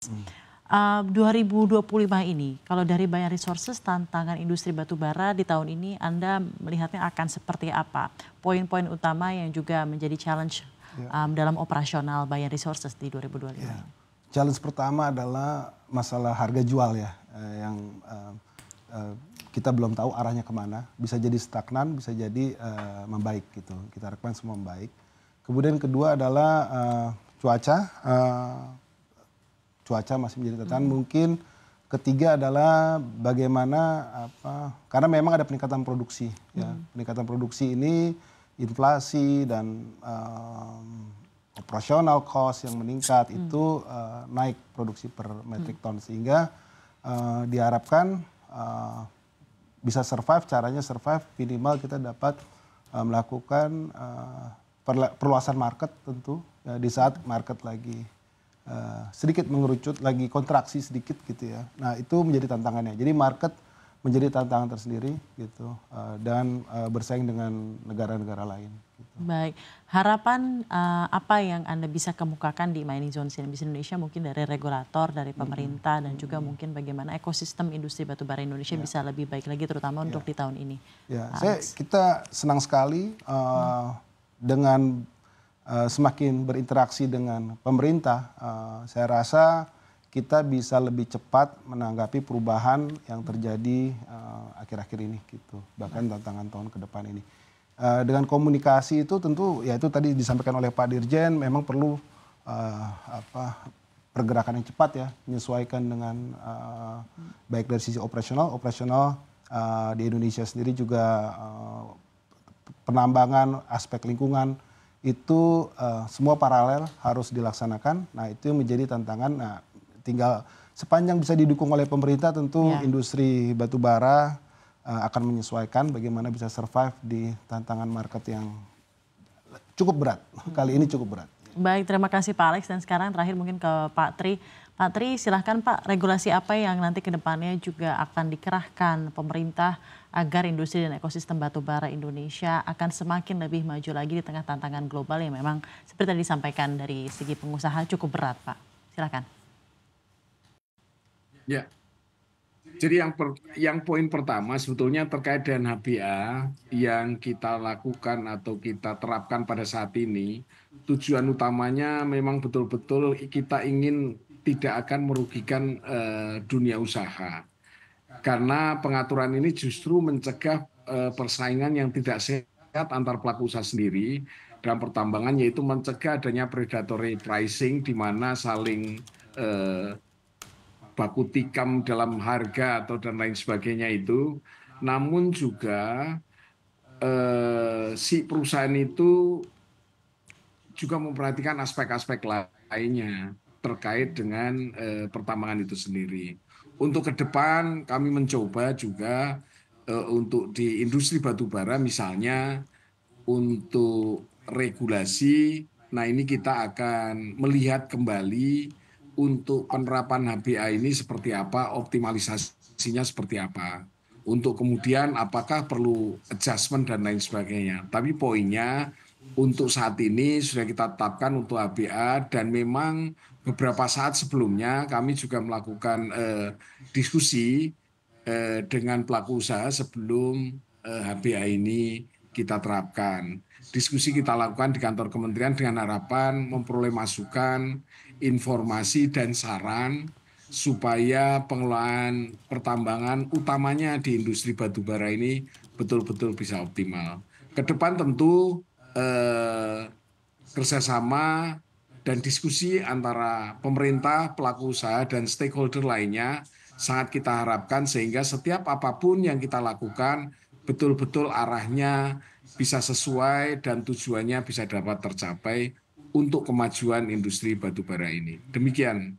Mmm. 2025 ini, kalau dari Bayan Resources, tantangan industri batubara di tahun ini Anda melihatnya akan seperti apa? Poin-poin utama yang juga menjadi challenge Ya, dalam operasional Bayan Resources di 2025 ya. ini? Challenge pertama adalah masalah harga jual ya, yang eee, kita belum tahu arahnya kemana. Bisa jadi stagnan, bisa jadi membaik gitu. Kita harapkan semua membaik. Kemudian kedua adalah cuaca, cuaca masih menjadi tantangan. Mungkin ketiga adalah bagaimana karena memang ada peningkatan produksi ya. Peningkatan produksi ini inflasi dan operasional cost yang meningkat itu naik produksi per metric ton sehingga diharapkan bisa survive. Caranya survive minimal kita dapat melakukan perluasan market tentu ya, di saat market lagi sedikit mengerucut, lagi kontraksi sedikit gitu ya. Nah itu menjadi tantangannya. Jadi market menjadi tantangan tersendiri gitu dan bersaing dengan negara-negara lain. Gitu. Baik, harapan apa yang Anda bisa kemukakan di Mining Zone CNBC Indonesia mungkin dari regulator, dari pemerintah dan juga mungkin bagaimana ekosistem industri batubara Indonesia Ya. bisa lebih baik lagi terutama untuk di tahun ini, Ya, Pak Alex? kita senang sekali dengan semakin berinteraksi dengan pemerintah. Saya rasa kita bisa lebih cepat menanggapi perubahan yang terjadi akhir-akhir ini gitu, bahkan tantangan tahun ke depan ini. Dengan komunikasi itu tentu ya itu tadi disampaikan oleh Pak Dirjen memang perlu pergerakan yang cepat ya, menyesuaikan dengan baik dari sisi operasional di Indonesia sendiri juga penambangan, aspek lingkungan itu semua paralel harus dilaksanakan. Nah itu menjadi tantangan. Nah tinggal sepanjang bisa didukung oleh pemerintah tentu industri batubara akan menyesuaikan bagaimana bisa survive di tantangan market yang cukup berat. Kali ini cukup berat. Baik, terima kasih Pak Alex. Dan sekarang terakhir mungkin ke Pak Tri. Pak Tri, silahkan Pak, regulasi apa yang nanti ke depannya juga akan dikerahkan pemerintah agar industri dan ekosistem batubara Indonesia akan semakin lebih maju lagi di tengah tantangan global yang memang seperti yang disampaikan dari segi pengusaha cukup berat, Pak. Silahkan. Ya, jadi yang poin pertama sebetulnya terkait dengan HBA yang kita lakukan atau kita terapkan pada saat ini, tujuan utamanya memang betul-betul kita ingin tidak akan merugikan dunia usaha. Karena pengaturan ini justru mencegah persaingan yang tidak sehat antar pelaku usaha sendiri dalam pertambangan, yaitu mencegah adanya predatory pricing di mana saling baku tikam dalam harga atau dan lain sebagainya itu, namun juga si perusahaan itu juga memperhatikan aspek-aspek lainnya terkait dengan pertambangan itu sendiri. Untuk ke depan kami mencoba juga untuk di industri batubara misalnya untuk regulasi, nah ini kita akan melihat kembali untuk penerapan HBA ini seperti apa, optimalisasinya seperti apa. Untuk kemudian apakah perlu adjustment dan lain sebagainya. Tapi poinnya untuk saat ini sudah kita tetapkan untuk HBA dan memang beberapa saat sebelumnya kami juga melakukan diskusi dengan pelaku usaha sebelum HBA ini kita terapkan. Diskusi kita lakukan di kantor kementerian dengan harapan memperoleh masukan, informasi, dan saran supaya pengelolaan pertambangan utamanya di industri batubara ini betul-betul bisa optimal. Ke depan tentu kerjasama dan diskusi antara pemerintah, pelaku usaha, dan stakeholder lainnya sangat kita harapkan sehingga setiap apapun yang kita lakukan betul-betul arahnya bisa sesuai dan tujuannya bisa dapat tercapai untuk kemajuan industri batubara ini. Demikian.